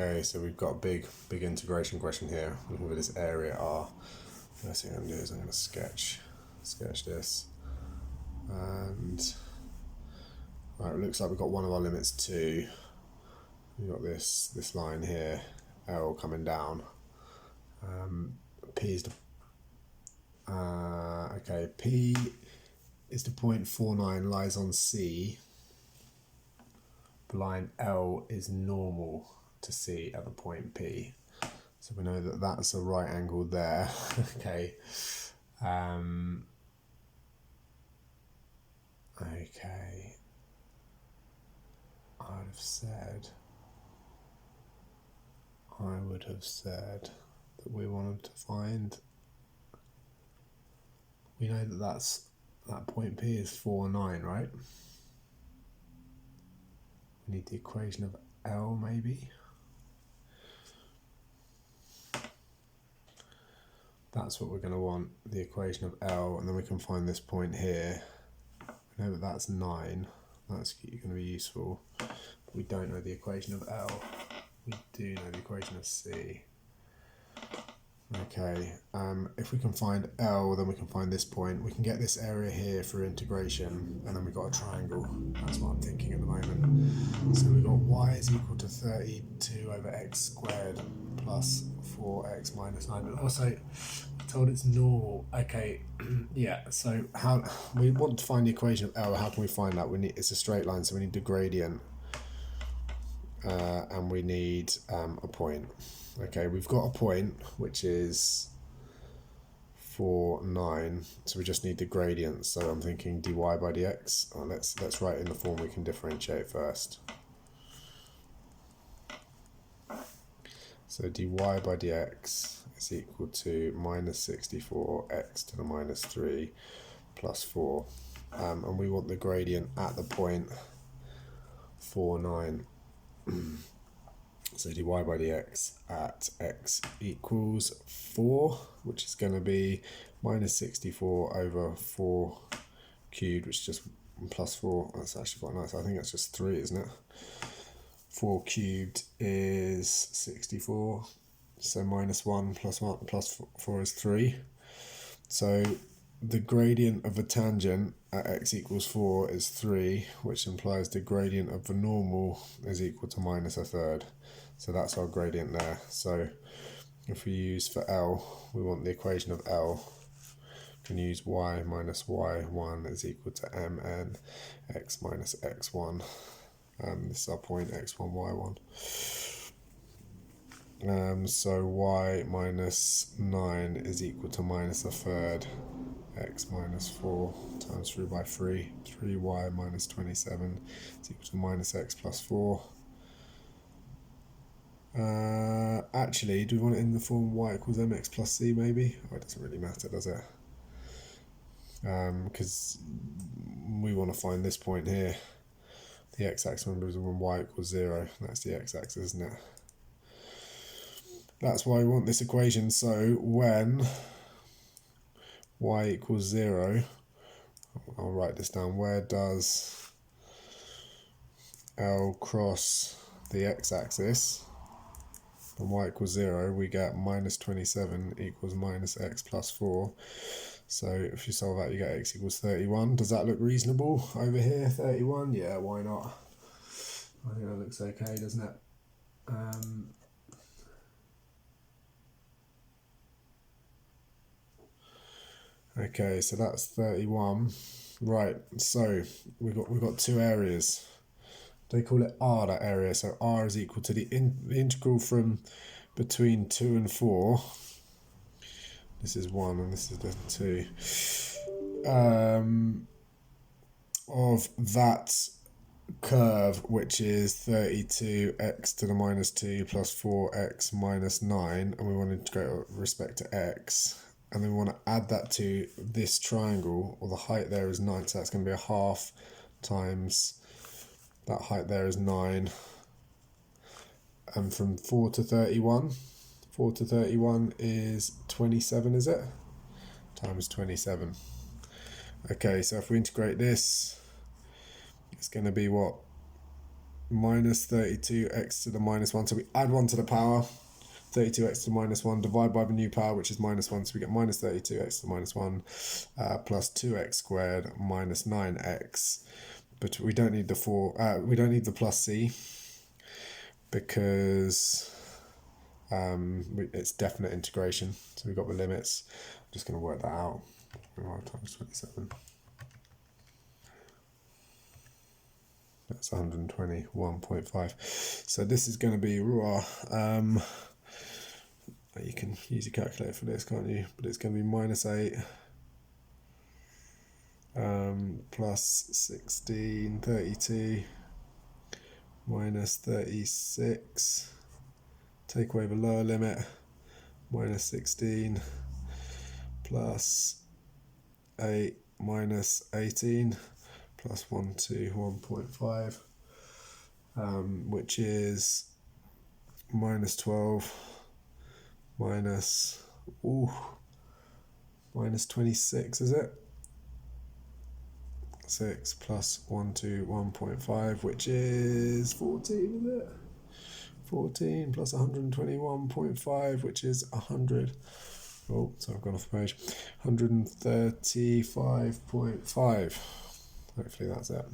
Okay, so we've got a big integration question here. Looking at this area R. First thing I'm going to do is I'm going to sketch this. And right, it looks like we've got one of our limits 2. We've got this line here, L coming down. P is the P is the point 49 lies on C. The line L is normal to C at the point P. So we know that that's a right angle there. Okay. Okay. I would have said that we wanted to find. We know that that point P is 4, 9, right? We need the equation of L, maybe. That's what we're going to want, the equation of L, and then we can find this point here. We know that that's 9. That's going to be useful. But we don't know the equation of L. We do know the equation of C. Okay, if we can find L, then we can find this point. We can get this area here for integration, and then we've got a triangle. That's what I'm thinking at the moment. So we've got y is equal to 32 over x squared plus 4x minus 9. But also, told it's normal. Okay, yeah, so how we want to find the equation of L. How can we find that? It's a straight line, so we need the gradient, and we need a point. Okay, we've got a point which is 4, 9, so we just need the gradient. So I'm thinking dy by dx. Oh, let's write in the form we can differentiate first. So dy by dx is equal to minus 64x to the minus 3 plus 4. And we want the gradient at the point 4, 9. So dy by dx at x equals 4, which is going to be minus 64 over 4 cubed, which is just plus 4. That's actually quite nice. I think that's just 3, isn't it? 4 cubed is 64. So minus 1 plus 4 is 3. So the gradient of the tangent at x equals 4 is 3, which implies the gradient of the normal is equal to minus a third. So that's our gradient there. So if we use for L, we want the equation of L. We can use y minus y1 is equal to mn x minus x1. This is our point x1, y1. So y minus 9 is equal to minus a third x minus 4 times through by 3. 3y minus 27 is equal to minus x plus 4. Actually, do we want it in the form y equals mx plus c maybe? Oh, it doesn't really matter, does it? Because we want to find this point here. The x-axis is when y equals 0. That's the x-axis, isn't it? That's why we want this equation. So when y equals 0, I'll write this down. Where does L cross the x-axis? When y equals 0, we get minus 27 equals minus x plus 4. So if you solve that, you get x equals 31. Does that look reasonable over here, 31? Yeah, why not? I think that looks okay, doesn't it? Okay, so that's 31. Right, so we've got two areas. They call it R, that area. So R is equal to the integral from between 2 and 4. This is 1 and this is the 2. Of that curve, which is 32x to the minus 2 plus 4x minus 9, and we want to integrate with respect to x. And then we want to add that to this triangle, or the height there is 9, so that's going to be a half times that height there is 9. And from 4 to 31, 4 to 31 is 27, is it? Times 27. Okay, so if we integrate this, it's going to be what? minus 32x to the minus 1. So we add 1 to the power, 32x to the minus 1, divide by the new power, which is minus 1. So we get minus 32x to the minus 1 plus 2x squared minus 9x. But we don't need the 4, we don't need the plus c, because it's definite integration. So we've got the limits. I'm just going to work that out. Times 27. That's 121.5. So this is going to be you can use your calculator for this, can't you? But it's going to be minus 8 plus 1632 minus 36. Take away the lower limit, minus 16 plus 8 minus 18 plus 121.5, which is minus 12 minus 26, is it? 6 plus 121.5, which is 14, is it? 14 plus 121.5, which is 100. Oh, so I've gone off the page. 135.5. Hopefully that's it.